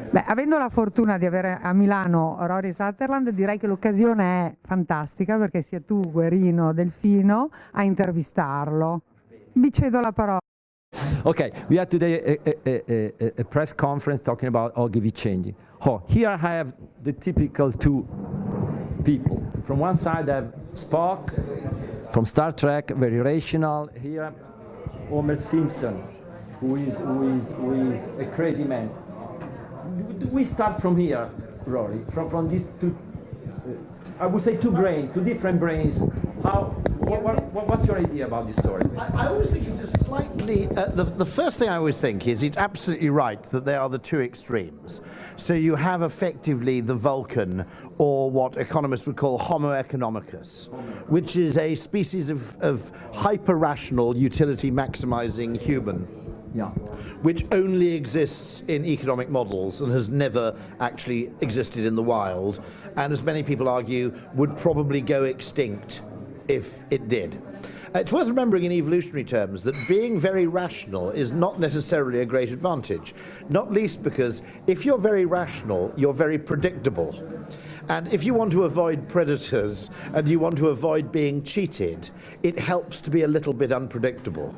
Beh, avendo la fortuna di avere a Milano Rory Sutherland, direi che l'occasione è fantastica perché sia tu, Guerino, Delfino, a intervistarlo. Vi cedo la parola. Okay, we had today a press conference talking about ogilvy changing. Oh, here I have the typical two people. From one side I have Spock from Star Trek, very rational. Here, Homer Simpson, who is a crazy man. We start from here, Rory, from these two. I would say two brains, two different brains. What's your idea about this story? I always think it's a slightly... the first thing I always think is it's absolutely right that they are the two extremes. So you have effectively the Vulcan, or what economists would call Homo economicus, which is a species of hyper-rational, utility-maximizing human. Yeah. Which only exists in economic models and has never actually existed in the wild, and as many people argue, would probably go extinct if it did. It's worth remembering in evolutionary terms that being very rational is not necessarily a great advantage, not least because if you're very rational, you're very predictable. And if you want to avoid predators and you want to avoid being cheated, it helps to be a little bit unpredictable.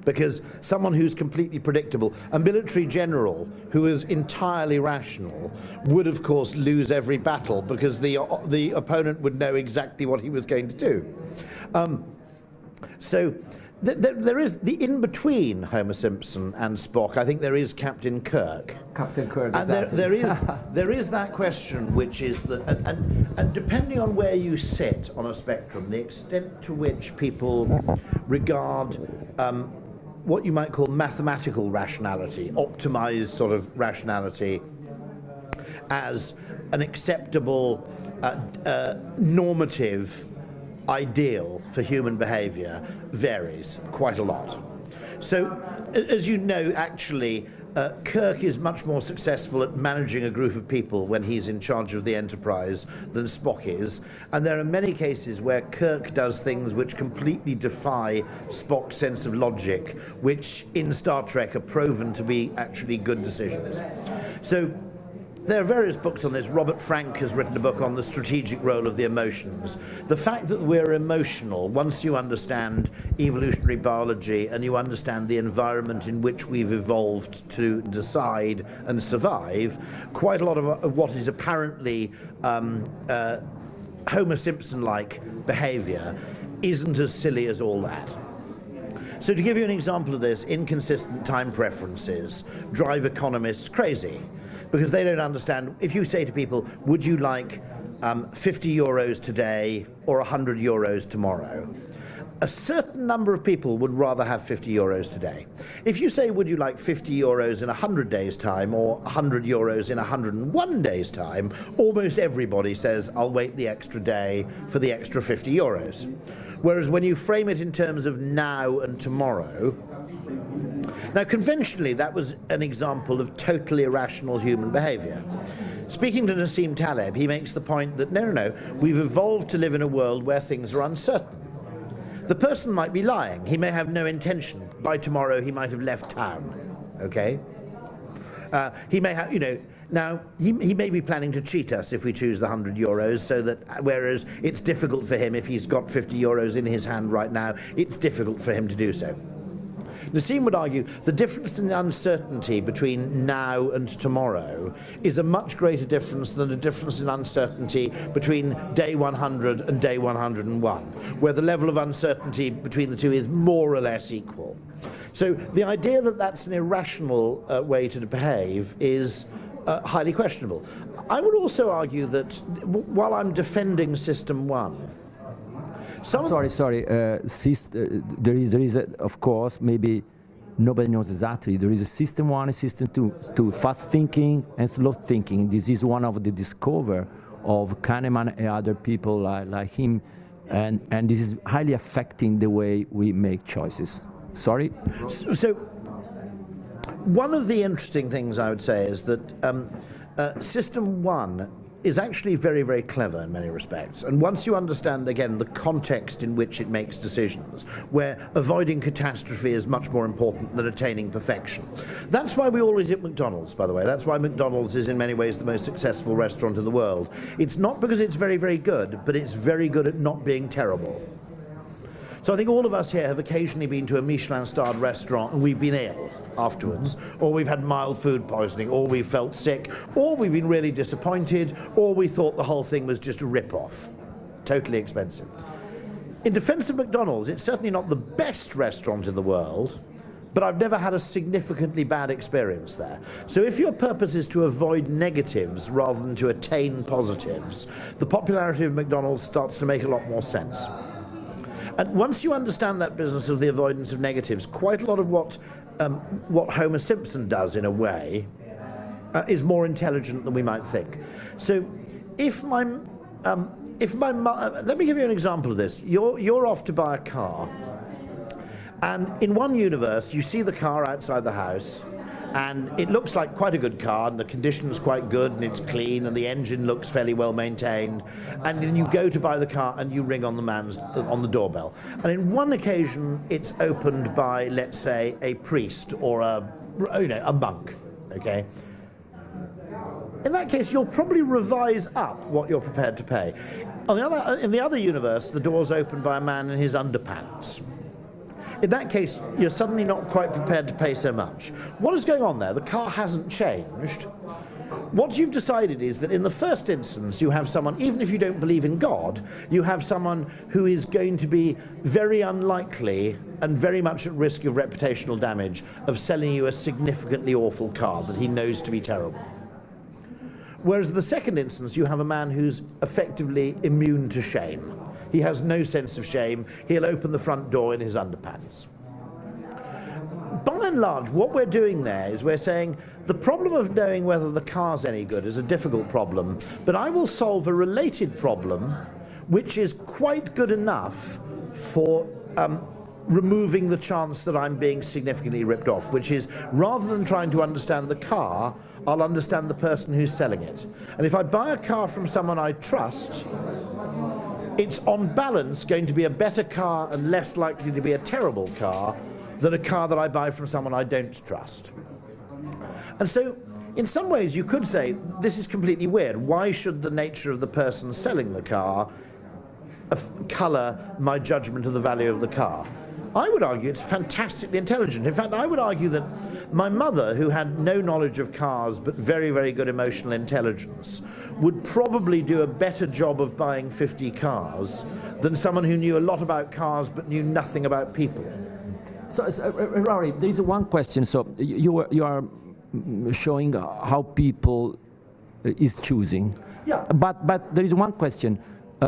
Because someone who's completely predictable, a military general who is entirely rational, would of course lose every battle because the opponent would know exactly what he was going to do. So there is the in-between Homer Simpson and Spock. I think there is Captain Kirk. Captain Kirk, and exactly. there is that question, which is that, and depending on where you sit on a spectrum, the extent to which people regard what you might call mathematical rationality, optimized sort of rationality, as an acceptable normative ideal for human behavior varies quite a lot. So, as you know, actually, Kirk is much more successful at managing a group of people when he's in charge of the Enterprise than Spock is, and there are many cases where Kirk does things which completely defy Spock's sense of logic, which in Star Trek are proven to be actually good decisions. So there are various books on this. Robert Frank has written a book on the strategic role of the emotions. The fact that we're emotional, once you understand evolutionary biology and you understand the environment in which we've evolved to decide and survive, quite a lot of what is apparently Homer Simpson-like behavior isn't as silly as all that. So to give you an example of this, inconsistent time preferences drive economists crazy, because they don't understand. If you say to people, would you like 50 euros today or 100 euros tomorrow? A certain number of people would rather have 50 euros today. If you say, would you like 50 euros in 100 days' time or 100 euros in 101 days' time, almost everybody says, I'll wait the extra day for the extra 50 euros. Whereas when you frame it in terms of now and tomorrow, now conventionally that was an example of totally irrational human behavior. Speaking to Nassim Taleb, he makes the point that no, we've evolved to live in a world where things are uncertain. The person might be lying. He may have no intention. By tomorrow he might have left town, okay? He may have, now he may be planning to cheat us if we choose the 100 euros, so that whereas it's difficult for him if he's got 50 euros in his hand right now, it's difficult for him to do so. Nassim would argue the difference in uncertainty between now and tomorrow is a much greater difference than the difference in uncertainty between day 100 and day 101, where the level of uncertainty between the two is more or less equal. So the idea that that's an irrational way to behave is highly questionable. I would also argue that while I'm defending System 1, Sorry. There is of course, maybe nobody knows exactly. There is a System 1 and System 2, fast thinking and slow thinking. This is one of the discovery of Kahneman and other people like him, and this is highly affecting the way we make choices. Sorry? So one of the interesting things I would say is that System 1 is actually very, very clever in many respects. And once you understand, again, the context in which it makes decisions, where avoiding catastrophe is much more important than attaining perfection. That's why we all eat at McDonald's, by the way. That's why McDonald's is in many ways the most successful restaurant in the world. It's not because it's very, very good, but it's very good at not being terrible. So I think all of us here have occasionally been to a Michelin-starred restaurant and we've been ill afterwards, or we've had mild food poisoning, or we felt sick, or we've been really disappointed, or we thought the whole thing was just a rip-off. Totally expensive. In defense of McDonald's, it's certainly not the best restaurant in the world, but I've never had a significantly bad experience there. So if your purpose is to avoid negatives rather than to attain positives, the popularity of McDonald's starts to make a lot more sense. And once you understand that business of the avoidance of negatives, quite a lot of what Homer Simpson does, in a way, is more intelligent than we might think. So, let me give you an example of this. You're off to buy a car, and in one universe, you see the car outside the house, and it looks like quite a good car, and the condition's quite good, and it's clean, and the engine looks fairly well maintained. And then you go to buy the car, and you ring on the doorbell. And in one occasion, it's opened by, let's say, a priest or a monk. Okay. In that case, you'll probably revise up what you're prepared to pay. In the other universe, the door's opened by a man in his underpants. In that case, you're suddenly not quite prepared to pay so much. What is going on there? The car hasn't changed. What you've decided is that in the first instance, you have someone, even if you don't believe in God, you have someone who is going to be very unlikely and very much at risk of reputational damage of selling you a significantly awful car that he knows to be terrible. Whereas in the second instance, you have a man who's effectively immune to shame. He has no sense of shame. He'll open the front door in his underpants. By and large, what we're doing there is we're saying the problem of knowing whether the car's any good is a difficult problem, but I will solve a related problem which is quite good enough for removing the chance that I'm being significantly ripped off, which is, rather than trying to understand the car, I'll understand the person who's selling it. And if I buy a car from someone I trust, it's on balance going to be a better car and less likely to be a terrible car than a car that I buy from someone I don't trust. And so, in some ways, you could say, this is completely weird. Why should the nature of the person selling the car colour my judgment of the value of the car? I would argue it's fantastically intelligent. In fact, I would argue that my mother, who had no knowledge of cars but very, very good emotional intelligence, would probably do a better job of buying 50 cars than someone who knew a lot about cars but knew nothing about people. So Rory, there is one question. So you are showing how people is choosing. Yeah. But there is one question. We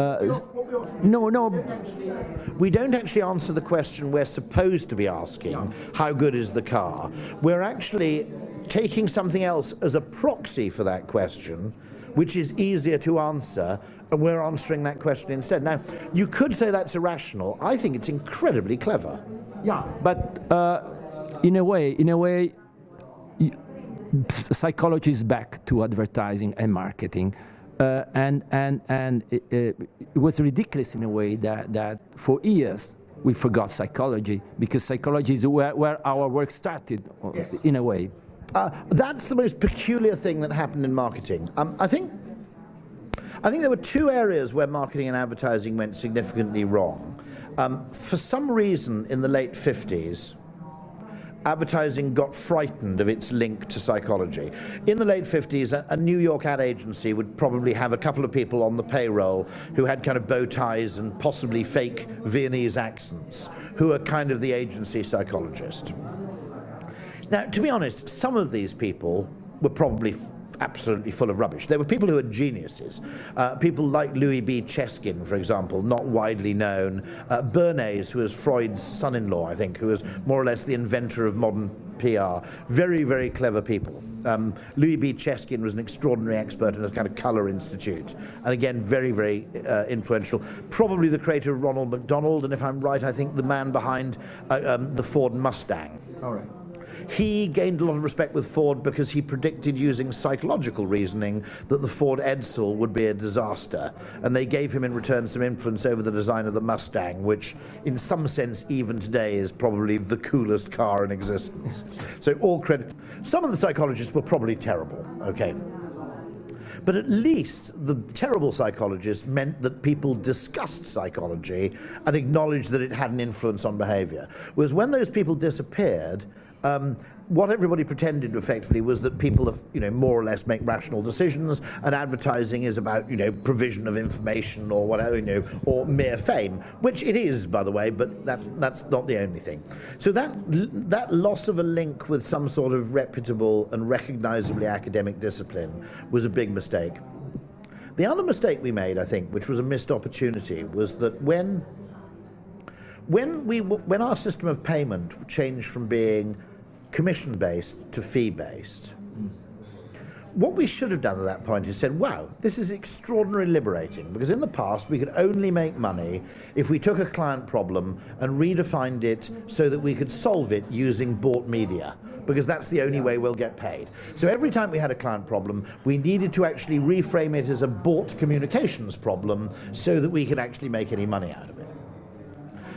don't actually answer the question we're supposed to be asking, how good is the car? We're actually taking something else as a proxy for that question, which is easier to answer, and we're answering that question instead. Now, you could say that's irrational. I think it's incredibly clever. Yeah, but in a way, psychology is back to advertising and marketing. And it was ridiculous in a way that for years we forgot psychology, because psychology is where our work started, yes, in a way. That's the most peculiar thing that happened in marketing. I think there were two areas where marketing and advertising went significantly wrong. For some reason in the late 50s, advertising got frightened of its link to psychology. In the late 50s, a New York ad agency would probably have a couple of people on the payroll who had kind of bow ties and possibly fake Viennese accents, who are kind of the agency psychologist. Now, to be honest, some of these people were probably absolutely full of rubbish. There were people who were geniuses. People like Louis B. Cheskin, for example, not widely known. Bernays, who was Freud's son-in-law, I think, who was more or less the inventor of modern PR. Very, very clever people. Louis B. Cheskin was an extraordinary expert in a kind of colour institute. And again, very, very influential. Probably the creator of Ronald McDonald, and if I'm right, I think the man behind the Ford Mustang. All right. He gained a lot of respect with Ford because he predicted using psychological reasoning that the Ford Edsel would be a disaster, and they gave him in return some influence over the design of the Mustang, which in some sense even today is probably the coolest car in existence. So all credit. Some of the psychologists were probably terrible, okay? But at least the terrible psychologists meant that people discussed psychology and acknowledged that it had an influence on behavior. Whereas when those people disappeared, what everybody pretended effectively was that people have, more or less make rational decisions, and advertising is about, provision of information or whatever, or mere fame, which it is, by the way, but that's not the only thing. So that loss of a link with some sort of reputable and recognizably academic discipline was a big mistake. The other mistake we made, I think, which was a missed opportunity, was that when our system of payment changed from being commission-based to fee-based, what we should have done at that point is said, wow, this is extraordinarily liberating, because in the past we could only make money if we took a client problem and redefined it so that we could solve it using bought media, because that's the only way we'll get paid. So every time we had a client problem, we needed to actually reframe it as a bought communications problem so that we could actually make any money out of it.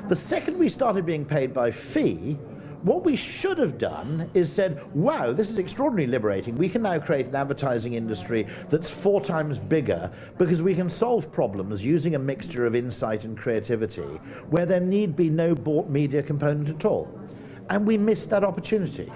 The second we started being paid by fee, what we should have done is said, wow, this is extraordinarily liberating. We can now create an advertising industry that's 4 times bigger because we can solve problems using a mixture of insight and creativity where there need be no bought media component at all. And we missed that opportunity.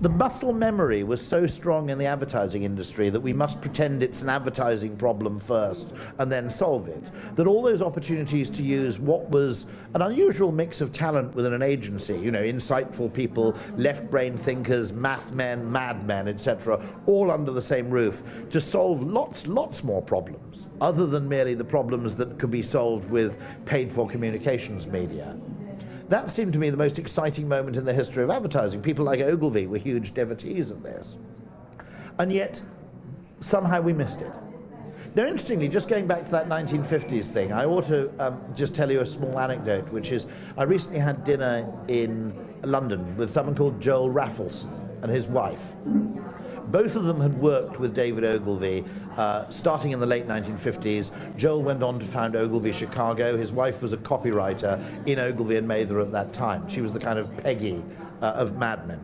The muscle memory was so strong in the advertising industry that we must pretend it's an advertising problem first and then solve it, that all those opportunities to use what was an unusual mix of talent within an agency, insightful people, left-brain thinkers, math men, mad men, etc., all under the same roof, to solve lots more problems, other than merely the problems that could be solved with paid-for communications media. That seemed to me the most exciting moment in the history of advertising. People like Ogilvy were huge devotees of this. And yet, somehow we missed it. Now, interestingly, just going back to that 1950s thing, I ought to just tell you a small anecdote, which is, I recently had dinner in London with someone called Joel Raffleson and his wife. Both of them had worked with David Ogilvy starting in the late 1950s. Joel went on to found Ogilvy Chicago. His wife was a copywriter in Ogilvy and Mather at that time. She was the kind of Peggy of Mad Men.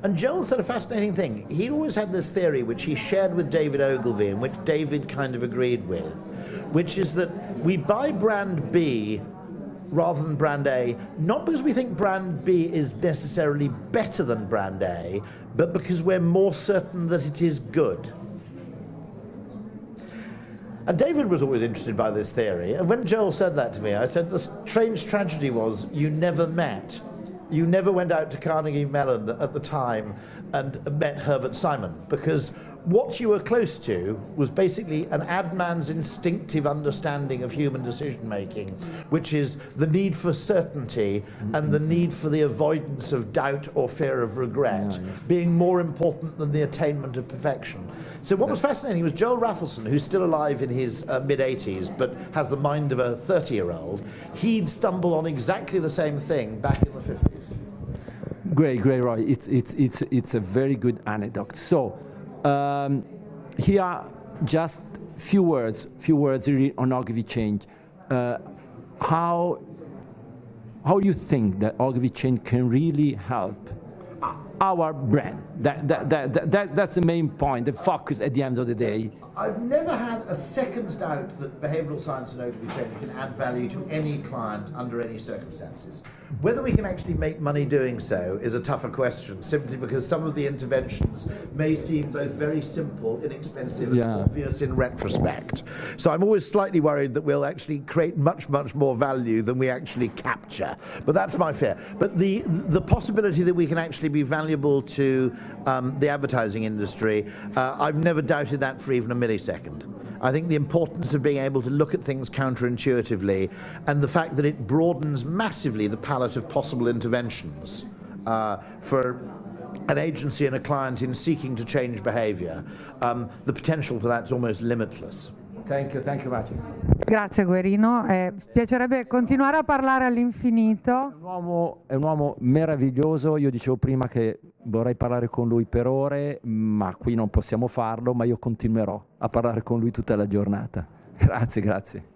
And Joel said a fascinating thing. He'd always had this theory, which he shared with David Ogilvy, and which David kind of agreed with, which is that we buy brand B rather than brand A, not because we think brand B is necessarily better than brand A, but because we're more certain that it is good. And David was always interested by this theory, and when Joel said that to me, I said the strange tragedy was you never met. You never went out to Carnegie Mellon at the time and met Herbert Simon, because what you were close to was basically an ad man's instinctive understanding of human decision making, which is the need for certainty and the need for the avoidance of doubt or fear of regret being more important than the attainment of perfection. So what was fascinating was Joel Raffleson, who's still alive in his mid-80s but has the mind of a 30-year-old, he'd stumble on exactly the same thing back in the 50s. Great, Rory. It's a very good anecdote. So, here are just few words really on Ogilvy change. How do you think that Ogilvy change can really help our brand? That's the main point, the focus at the end of the day. I've never had a second's doubt that behavioural science and Ogilvy change can add value to any client under any circumstances. Whether we can actually make money doing so is a tougher question, simply because some of the interventions may seem both very simple, inexpensive, and obvious in retrospect. So I'm always slightly worried that we'll actually create much more value than we actually capture. But that's my fear. But the possibility that we can actually be valuable to the advertising industry, I've never doubted that for even a millisecond. I think the importance of being able to look at things counterintuitively, and the fact that it broadens massively the palette of possible interventions for an agency and a client in seeking to change behaviour, the potential for that's almost limitless. Thank you much. Grazie Guerino, piacerebbe continuare a parlare all'infinito. È un uomo meraviglioso, io dicevo prima che vorrei parlare con lui per ore, ma qui non possiamo farlo, ma io continuerò a parlare con lui tutta la giornata. Grazie.